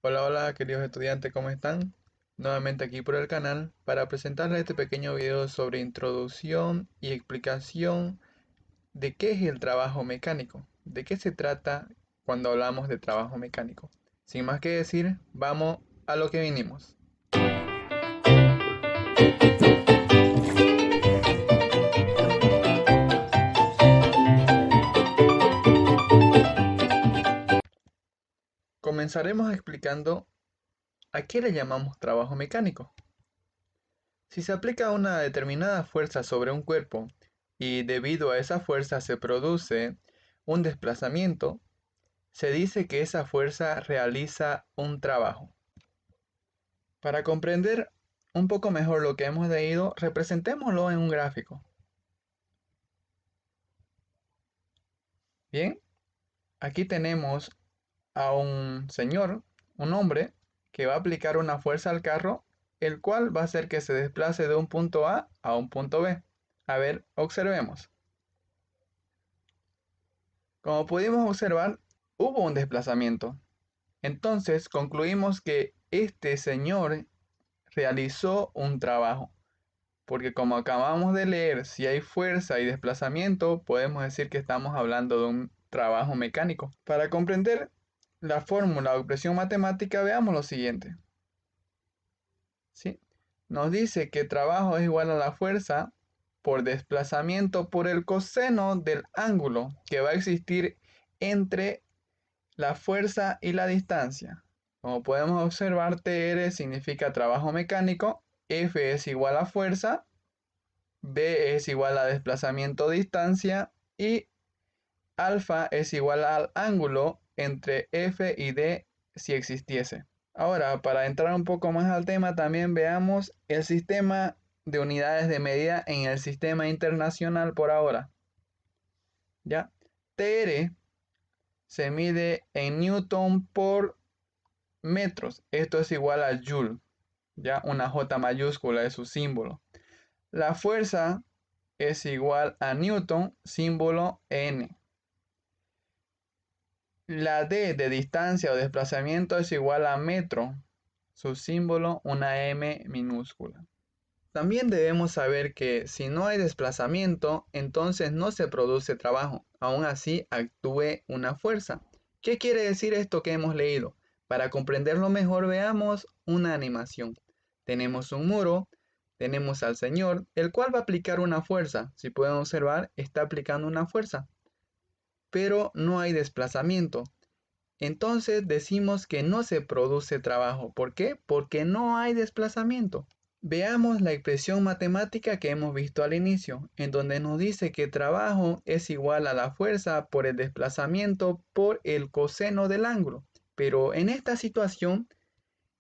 Hola, hola queridos estudiantes, ¿cómo están? Nuevamente aquí por el canal para presentarles este pequeño video sobre introducción y explicación de qué es el trabajo mecánico, de qué se trata cuando hablamos de trabajo mecánico. Sin más que decir, vamos a lo que vinimos. Comenzaremos explicando a qué le llamamos trabajo mecánico. Si se aplica una determinada fuerza sobre un cuerpo y debido a esa fuerza se produce un desplazamiento, se dice que esa fuerza realiza un trabajo. Para comprender un poco mejor lo que hemos leído, representémoslo en un gráfico. Bien, aquí tenemos a un señor, un hombre, que va a aplicar una fuerza al carro, el cual va a hacer que se desplace de un punto A un punto B. A ver, observemos. Como pudimos observar, hubo un desplazamiento. Entonces concluimos que este señor realizó un trabajo. Porque como acabamos de leer, si hay fuerza y desplazamiento, podemos decir que estamos hablando de un trabajo mecánico. Para comprender la fórmula o expresión matemática, veamos lo siguiente. ¿Sí? Nos dice que trabajo es igual a la fuerza por desplazamiento por el coseno del ángulo que va a existir entre la fuerza y la distancia. Como podemos observar, TR significa trabajo mecánico, F es igual a fuerza, B es igual a desplazamiento distancia y alfa es igual al ángulo entre F y D si existiese. Ahora, para entrar un poco más al tema, también veamos el sistema de unidades de medida en el sistema internacional por ahora. ¿Ya? TR se mide en newton por metros. Esto es igual a joule. ¿Ya? Una J mayúscula es su símbolo. La fuerza es igual a newton, símbolo N. La D de distancia o desplazamiento es igual a metro, su símbolo una M minúscula. También debemos saber que si no hay desplazamiento, entonces no se produce trabajo. Aún así, actúe una fuerza. ¿Qué quiere decir esto que hemos leído? Para comprenderlo mejor, veamos una animación. Tenemos un muro, tenemos al señor, el cual va a aplicar una fuerza. Si pueden observar, está aplicando una fuerza, pero no hay desplazamiento. Entonces decimos que no se produce trabajo. ¿Por qué? Porque no hay desplazamiento. Veamos la expresión matemática que hemos visto al inicio, en donde nos dice que trabajo es igual a la fuerza por el desplazamiento por el coseno del ángulo. Pero en esta situación,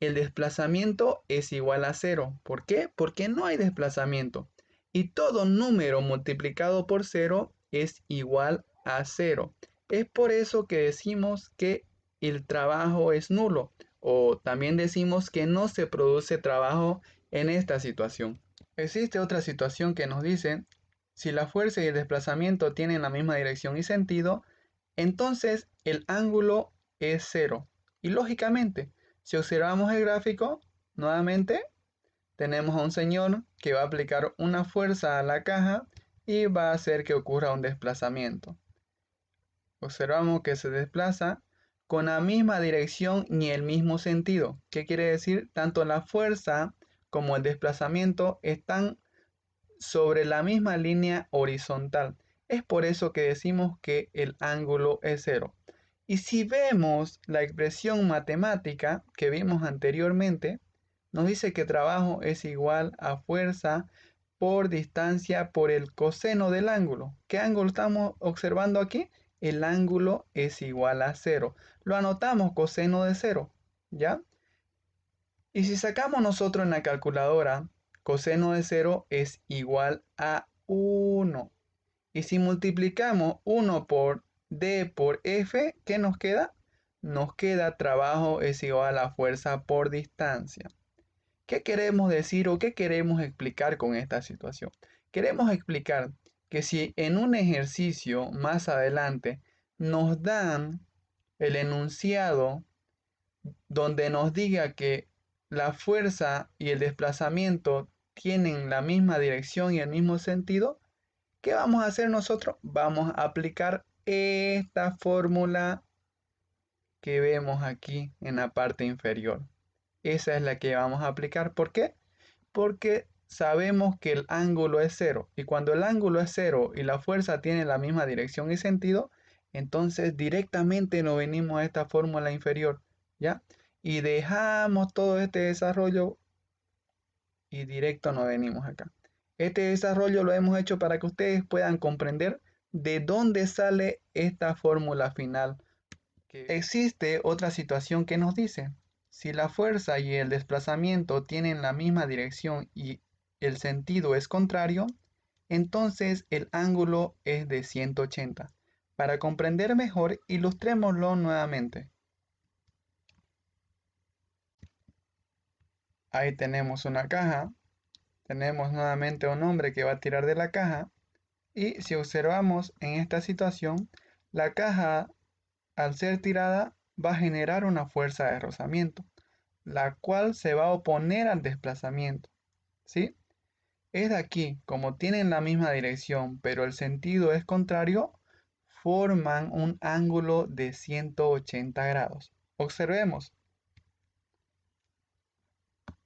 el desplazamiento es igual a cero. ¿Por qué? Porque no hay desplazamiento. Y todo número multiplicado por cero es igual a cero. Es por eso que decimos que el trabajo es nulo. O también decimos que no se produce trabajo en esta situación. Existe otra situación que nos dice, si la fuerza y el desplazamiento tienen la misma dirección y sentido, entonces el ángulo es cero. Y lógicamente, si observamos el gráfico, nuevamente tenemos a un señor que va a aplicar una fuerza a la caja y va a hacer que ocurra un desplazamiento. Observamos que se desplaza con la misma dirección ni el mismo sentido. ¿Qué quiere decir? Tanto la fuerza como el desplazamiento están sobre la misma línea horizontal. Es por eso que decimos que el ángulo es cero. Y si vemos la expresión matemática que vimos anteriormente, nos dice que trabajo es igual a fuerza por distancia por el coseno del ángulo. ¿Qué ángulo estamos observando aquí? El ángulo es igual a cero. Lo anotamos coseno de cero, ¿ya? Y si sacamos nosotros en la calculadora, coseno de cero es igual a 1. Y si multiplicamos 1 por D por F, ¿qué nos queda? Nos queda trabajo es igual a fuerza por distancia. ¿Qué queremos decir o qué queremos explicar con esta situación? Queremos explicar que si en un ejercicio más adelante nos dan el enunciado donde nos diga que la fuerza y el desplazamiento tienen la misma dirección y el mismo sentido, ¿qué vamos a hacer nosotros? Vamos a aplicar esta fórmula que vemos aquí en la parte inferior. Esa es la que vamos a aplicar. ¿Por qué? Porque sabemos que el ángulo es cero. Y cuando el ángulo es cero y la fuerza tiene la misma dirección y sentido, entonces directamente nos venimos a esta fórmula inferior, ¿ya? Y dejamos todo este desarrollo y directo nos venimos acá. Este desarrollo lo hemos hecho para que ustedes puedan comprender de dónde sale esta fórmula final. Existe otra situación que nos dice, si la fuerza y el desplazamiento tienen la misma dirección y el sentido es contrario, entonces el ángulo es de 180. Para comprender mejor, ilustrémoslo nuevamente. Ahí tenemos una caja, tenemos nuevamente un hombre que va a tirar de la caja y si observamos en esta situación, la caja al ser tirada va a generar una fuerza de rozamiento, la cual se va a oponer al desplazamiento, ¿sí? Es de aquí, como tienen la misma dirección, pero el sentido es contrario, forman un ángulo de 180 grados. Observemos,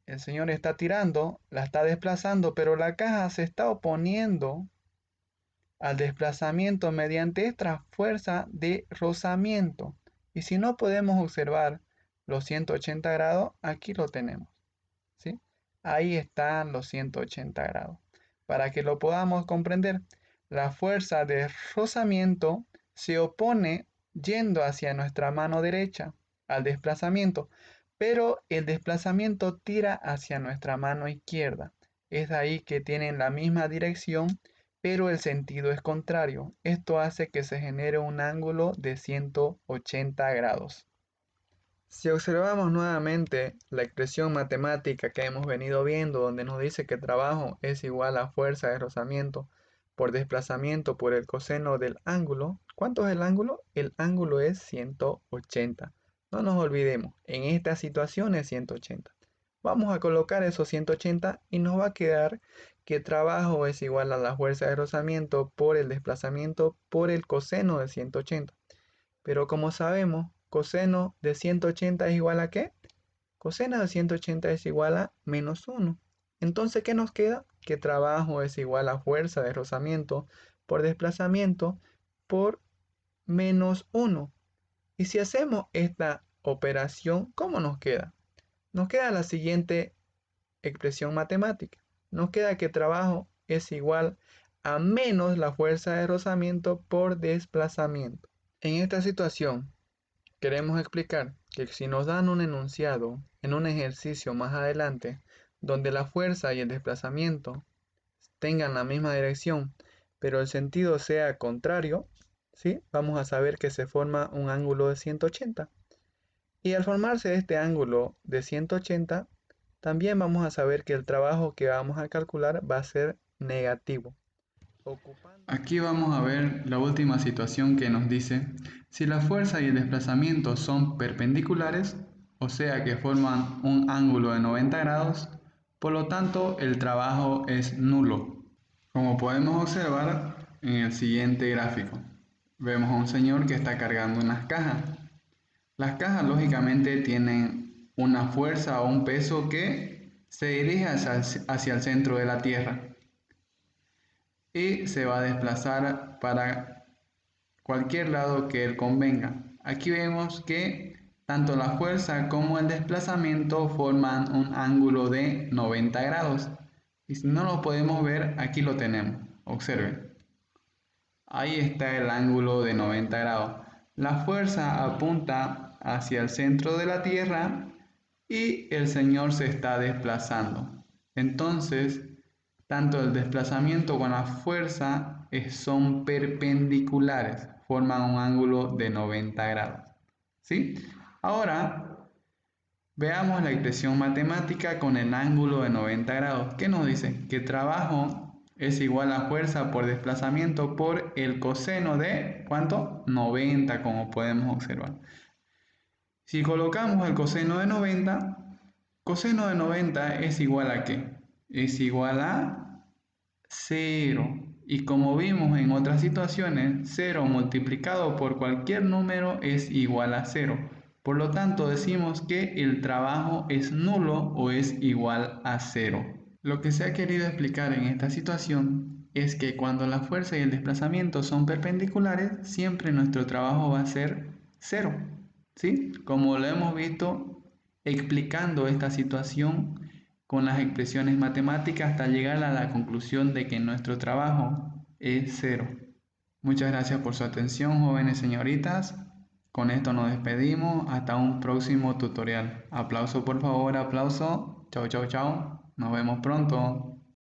el señor está tirando, la está desplazando, pero la caja se está oponiendo al desplazamiento mediante esta fuerza de rozamiento. Y si no podemos observar los 180 grados, aquí lo tenemos, ¿sí? Ahí están los 180 grados. Para que lo podamos comprender, la fuerza de rozamiento se opone yendo hacia nuestra mano derecha al desplazamiento, pero el desplazamiento tira hacia nuestra mano izquierda. Es ahí que tienen la misma dirección, pero el sentido es contrario. Esto hace que se genere un ángulo de 180 grados. Si observamos nuevamente la expresión matemática que hemos venido viendo, donde nos dice que trabajo es igual a fuerza de rozamiento por desplazamiento por el coseno del ángulo, ¿cuánto es el ángulo? El ángulo es 180. No nos olvidemos, en esta situación es 180. Vamos a colocar esos 180 y nos va a quedar que trabajo es igual a la fuerza de rozamiento por el desplazamiento por el coseno de 180. Pero como sabemos, coseno de 180 es igual a ¿qué? Coseno de 180 es igual a menos 1. Entonces, ¿qué nos queda? Que trabajo es igual a fuerza de rozamiento por desplazamiento por menos 1. Y si hacemos esta operación, ¿cómo nos queda? Nos queda la siguiente expresión matemática. Nos queda que trabajo es igual a menos la fuerza de rozamiento por desplazamiento. En esta situación, queremos explicar que si nos dan un enunciado en un ejercicio más adelante, donde la fuerza y el desplazamiento tengan la misma dirección, pero el sentido sea contrario, ¿sí? Vamos a saber que se forma un ángulo de 180. Y al formarse este ángulo de 180, también vamos a saber que el trabajo que vamos a calcular va a ser negativo. Aquí vamos a ver la última situación que nos dice si la fuerza y el desplazamiento son perpendiculares, o sea que forman un ángulo de 90 grados, por lo tanto el trabajo es nulo. Como podemos observar en el siguiente gráfico, vemos a un señor que está cargando unas cajas. Las cajas lógicamente tienen una fuerza o un peso que se dirige hacia el centro de la Tierra y se va a desplazar para cualquier lado que él convenga. Aquí vemos que tanto la fuerza como el desplazamiento forman un ángulo de 90 grados. Y si no lo podemos ver, aquí lo tenemos. Observen. Ahí está el ángulo de 90 grados. La fuerza apunta hacia el centro de la Tierra y el Señor se está desplazando. Entonces, tanto el desplazamiento como la fuerza son perpendiculares, forman un ángulo de 90 grados. ¿Sí? Ahora, veamos la expresión matemática con el ángulo de 90 grados. ¿Qué nos dice? Que trabajo es igual a fuerza por desplazamiento por el coseno de, ¿cuánto? 90, como podemos observar. Si colocamos el coseno de 90 es igual a ¿qué? Es igual a 0. Y como vimos en otras situaciones, 0 multiplicado por cualquier número es igual a 0. Por lo tanto, decimos que el trabajo es nulo o es igual a 0. Lo que se ha querido explicar en esta situación es que cuando la fuerza y el desplazamiento son perpendiculares, siempre nuestro trabajo va a ser 0. ¿Sí? Como lo hemos visto explicando esta situación con las expresiones matemáticas hasta llegar a la conclusión de que nuestro trabajo es 0. Muchas gracias por su atención, jóvenes señoritas. Con esto nos despedimos. Hasta un próximo tutorial. Aplauso, por favor, aplauso. Chao, chao, chao. Nos vemos pronto.